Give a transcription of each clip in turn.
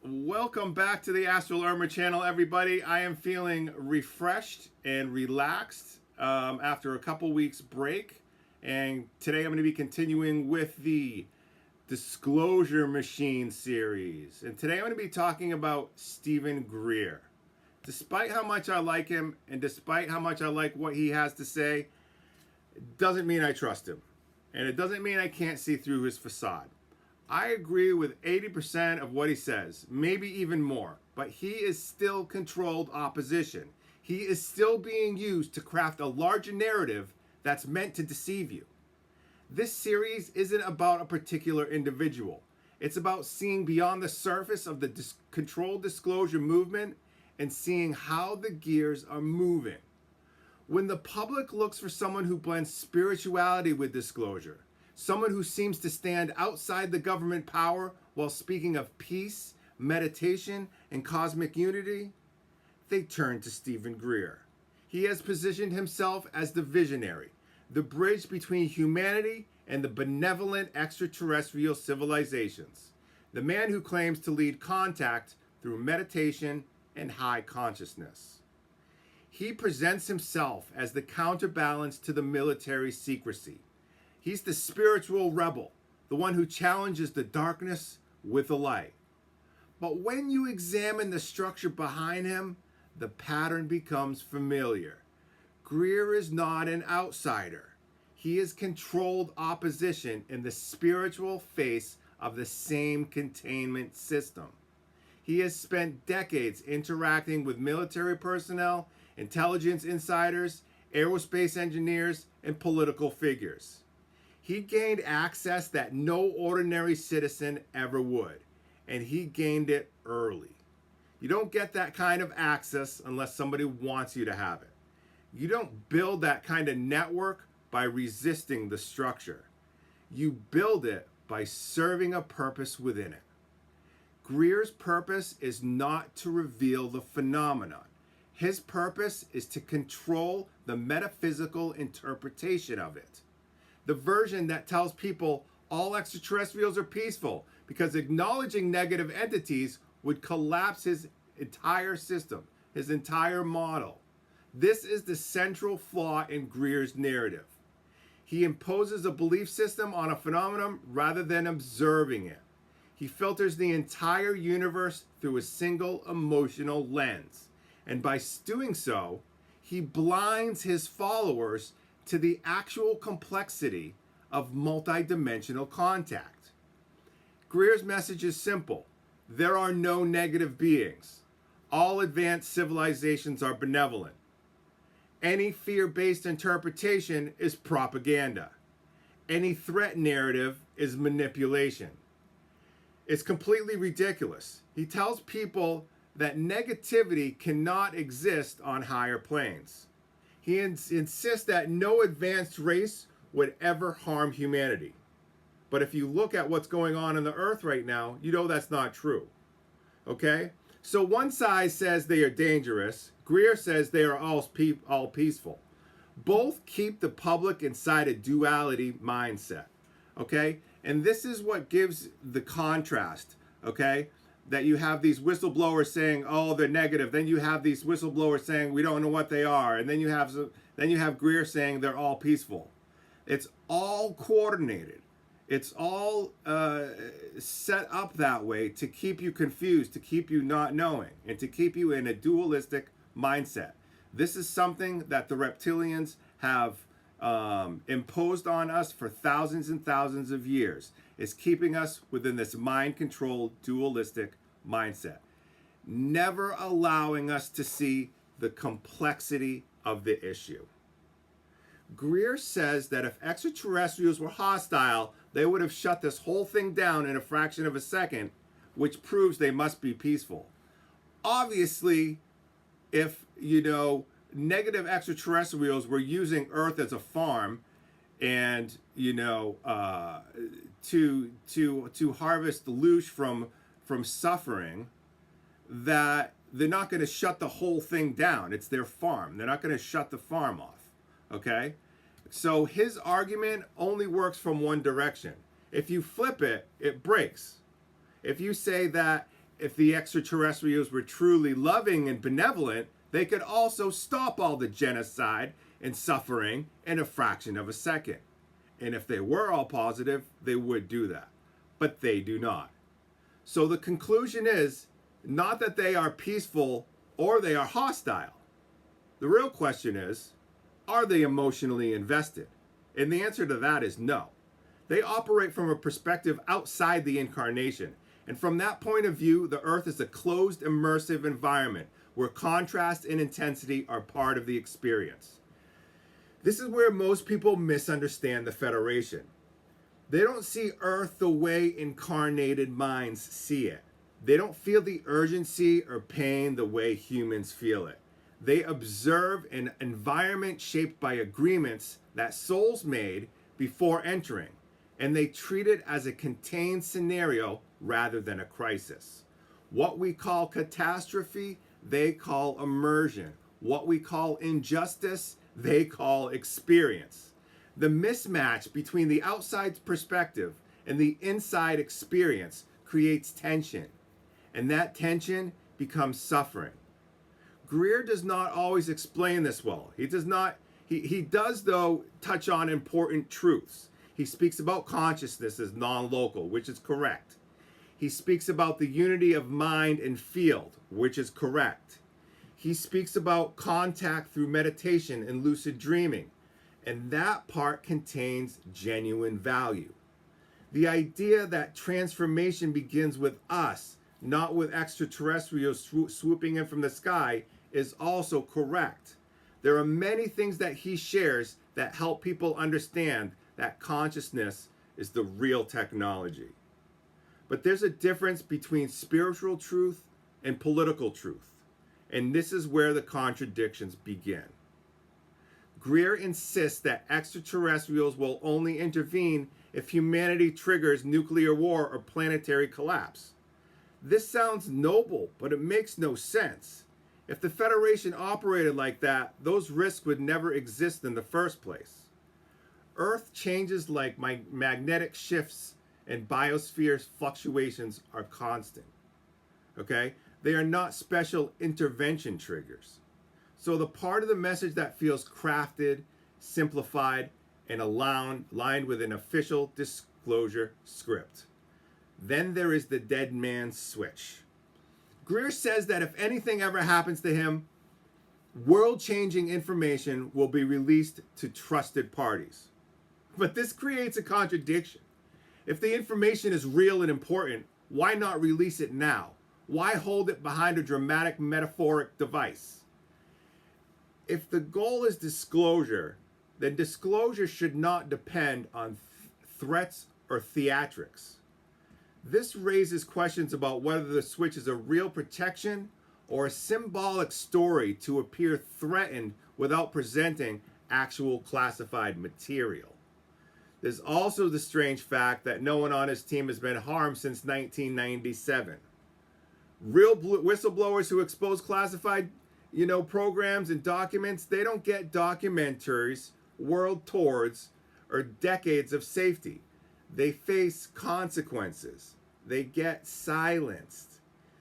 Welcome back to the Astral Armor channel, everybody. I am feeling refreshed and relaxed after a couple weeks break. And today I'm going to be continuing with the Disclosure Machine series. And today I'm going to be talking about Stephen Greer. Despite how much I like him and despite how much I like what he has to say, it doesn't mean I trust him. And it doesn't mean I can't see through his facade. I agree with 80% of what he says, maybe even more, but he is still controlled opposition. He is still being used to craft a larger narrative that's meant to deceive you. This series isn't about a particular individual. It's about seeing beyond the surface of the controlled disclosure movement and seeing how the gears are moving. When the public looks for someone who blends spirituality with disclosure, someone who seems to stand outside the government power while speaking of peace, meditation, and cosmic unity, they turn to Stephen Greer. He has positioned himself as the visionary, the bridge between humanity and the benevolent extraterrestrial civilizations, the man who claims to lead contact through meditation and high consciousness. He presents himself as the counterbalance to the military secrecy. He's the spiritual rebel, the one who challenges the darkness with the light. But when you examine the structure behind him, the pattern becomes familiar. Greer is not an outsider. He is controlled opposition in the spiritual face of the same containment system. He has spent decades interacting with military personnel, intelligence insiders, aerospace engineers, and political figures. He gained access that no ordinary citizen ever would, and he gained it early. You don't get that kind of access unless somebody wants you to have it. You don't build that kind of network by resisting the structure. You build it by serving a purpose within it. Greer's purpose is not to reveal the phenomenon. His purpose is to control the metaphysical interpretation of it. The version that tells people all extraterrestrials are peaceful, because acknowledging negative entities would collapse his entire system, his entire model. This is the central flaw in Greer's narrative. He imposes a belief system on a phenomenon rather than observing it. He filters the entire universe through a single emotional lens. And by doing so, he blinds his followers to the actual complexity of multidimensional contact. Greer's message is simple. There are no negative beings. All advanced civilizations are benevolent. Any fear-based interpretation is propaganda. Any threat narrative is manipulation. It's completely ridiculous. He tells people that negativity cannot exist on higher planes. He insists that no advanced race would ever harm humanity. But if you look at what's going on the earth right now, you know that's not true. Okay? So one side says they are dangerous. Greer says they are all peaceful. Both keep the public inside a duality mindset. Okay? And this is what gives the contrast. Okay? That you have these whistleblowers saying, oh, they're negative. Then you have these whistleblowers saying, we don't know what they are. And then you have Greer saying they're all peaceful. It's all coordinated. It's all set up that way to keep you confused, to keep you not knowing, and to keep you in a dualistic mindset. This is something that the reptilians have imposed on us for thousands and thousands of years. Is keeping us within this mind-controlled, dualistic mindset. Never allowing us to see the complexity of the issue. Greer says that if extraterrestrials were hostile, they would have shut this whole thing down in a fraction of a second, which proves they must be peaceful. Obviously, if, negative extraterrestrials were using Earth as a farm and, to harvest the loosh from suffering, that they're not going to shut the whole thing down. It's their farm. They're not going to shut the farm off. Okay? So his argument only works from one direction. If you flip it, it breaks. If you say that if the extraterrestrials were truly loving and benevolent, they could also stop all the genocide and suffering in a fraction of a second. And if they were all positive, they would do that. But they do not. So the conclusion is not that they are peaceful or they are hostile. The real question is, are they emotionally invested? And the answer to that is no. They operate from a perspective outside the incarnation. And from that point of view, the Earth is a closed, immersive environment where contrast and intensity are part of the experience. This is where most people misunderstand the Federation. They don't see Earth the way incarnated minds see it. They don't feel the urgency or pain the way humans feel it. They observe an environment shaped by agreements that souls made before entering, and they treat it as a contained scenario rather than a crisis. What we call catastrophe, they call immersion. What we call injustice, they call experience. The mismatch between the outside perspective and the inside experience creates tension, and that tension becomes suffering. Greer does not always explain this well. He does though touch on important truths. He speaks about consciousness as non-local, which is correct. He speaks about the unity of mind and field, which is correct. He speaks about contact through meditation and lucid dreaming, and that part contains genuine value. The idea that transformation begins with us, not with extraterrestrials swooping in from the sky, is also correct. There are many things that he shares that help people understand that consciousness is the real technology. But there's a difference between spiritual truth and political truth, and this is where the contradictions begin. Greer insists that extraterrestrials will only intervene if humanity triggers nuclear war or planetary collapse. This sounds noble, but it makes no sense. If the Federation operated like that, those risks would never exist in the first place. Earth changes like magnetic shifts and biosphere fluctuations are constant. Okay? They are not special intervention triggers. So the part of the message that feels crafted, simplified, and aligned with an official disclosure script. Then there is the dead man's switch. Greer says that if anything ever happens to him, world-changing information will be released to trusted parties. But this creates a contradiction. If the information is real and important, why not release it now? Why hold it behind a dramatic metaphoric device? If the goal is disclosure, then disclosure should not depend on threats or theatrics. This raises questions about whether the switch is a real protection or a symbolic story to appear threatened without presenting actual classified material. There's also the strange fact that no one on his team has been harmed since 1997. Real whistleblowers who expose classified, programs and documents, they don't get documentaries, world tours, or decades of safety. They face consequences. They get silenced.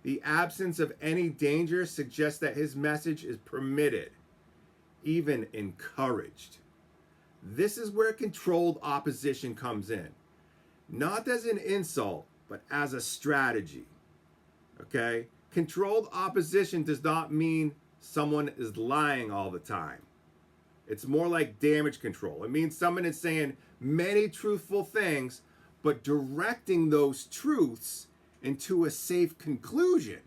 The absence of any danger suggests that his message is permitted, even encouraged. This is where controlled opposition comes in. Not as an insult, but as a strategy. Okay? Controlled opposition does not mean someone is lying all the time. It's more like damage control. It means someone is saying many truthful things, but directing those truths into a safe conclusion.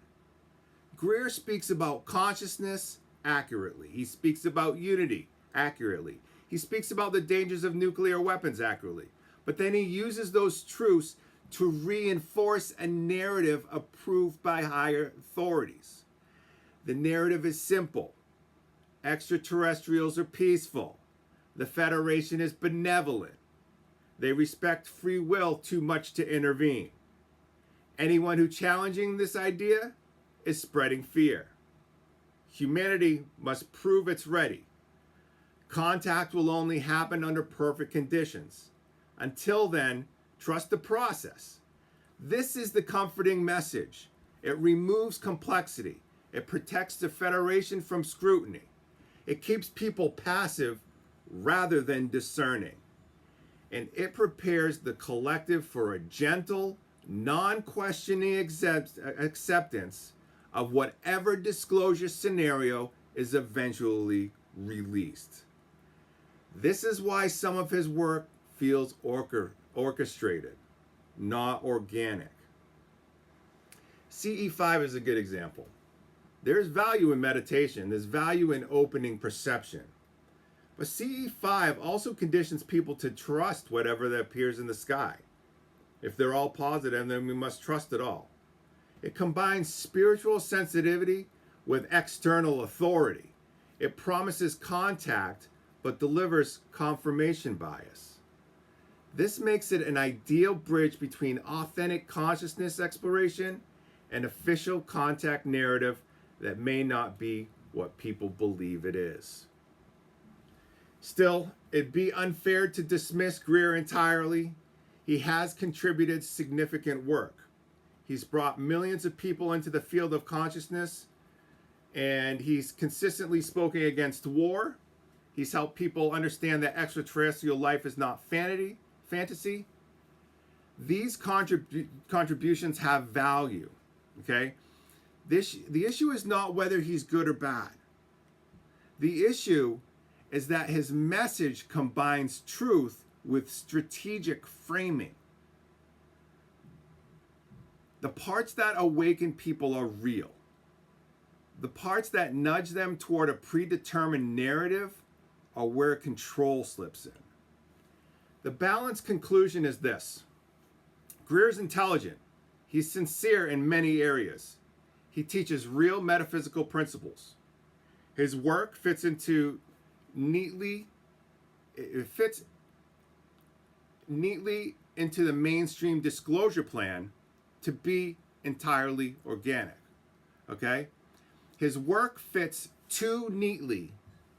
Greer speaks about consciousness accurately. He speaks about unity accurately. He speaks about the dangers of nuclear weapons accurately. But then he uses those truths to reinforce a narrative approved by higher authorities. The narrative is simple. Extraterrestrials are peaceful. The Federation is benevolent. They respect free will too much to intervene. Anyone who challenging this idea is spreading fear. Humanity must prove it's ready. Contact will only happen under perfect conditions. Until then, trust the process. This is the comforting message. It removes complexity. It protects the Federation from scrutiny. It keeps people passive rather than discerning. And it prepares the collective for a gentle, non-questioning acceptance of whatever disclosure scenario is eventually released. This is why some of his work feels orchestrated, not organic. CE5 is a good example. There's value in meditation. There's value in opening perception. But CE5 also conditions people to trust whatever that appears in the sky. If they're all positive, then we must trust it all. It combines spiritual sensitivity with external authority. It promises contact, but delivers confirmation bias. This makes it an ideal bridge between authentic consciousness exploration and official contact narrative that may not be what people believe it is. Still, it'd be unfair to dismiss Greer entirely. He has contributed significant work. He's brought millions of people into the field of consciousness, and he's consistently spoken against war. He's helped people understand that extraterrestrial life is not fantasy. These contributions have value, okay? The issue is not whether he's good or bad. The issue is that his message combines truth with strategic framing. The parts that awaken people are real. The parts that nudge them toward a predetermined narrative are where control slips in. The balanced conclusion is this. Greer's intelligent. He's sincere in many areas. He teaches real metaphysical principles. His work fits neatly into the mainstream disclosure plan to be entirely organic. Okay? His work fits too neatly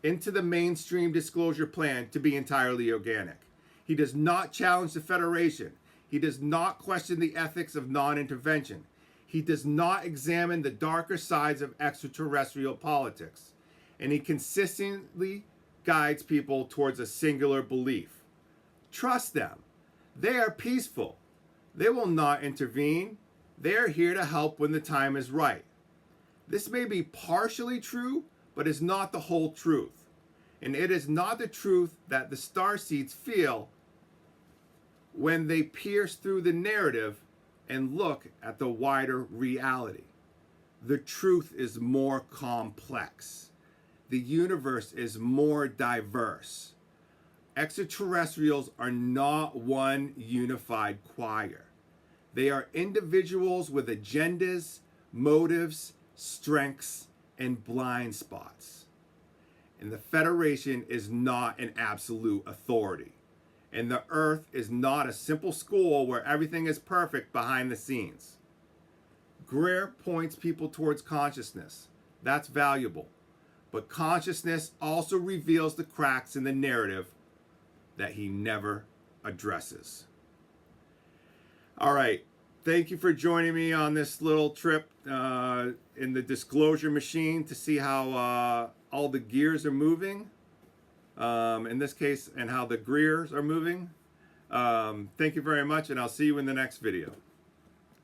into the mainstream disclosure plan to be entirely organic. He does not challenge the Federation. He does not question the ethics of non-intervention. He does not examine the darker sides of extraterrestrial politics. And he consistently guides people towards a singular belief. Trust them. They are peaceful. They will not intervene. They are here to help when the time is right. This may be partially true, but is not the whole truth. And it is not the truth that the starseeds feel when they pierce through the narrative and look at the wider reality. The truth is more complex. The universe is more diverse. Extraterrestrials are not one unified choir. They are individuals with agendas, motives, strengths, and blind spots. And the Federation is not an absolute authority. And the Earth is not a simple school where everything is perfect behind the scenes. Greer points people towards consciousness. That's valuable. But consciousness also reveals the cracks in the narrative that he never addresses. All right. Thank you for joining me on this little trip in the disclosure machine to see how all the gears are moving. In this case, and how the Greers are moving. Thank you very much, and I'll see you in the next video.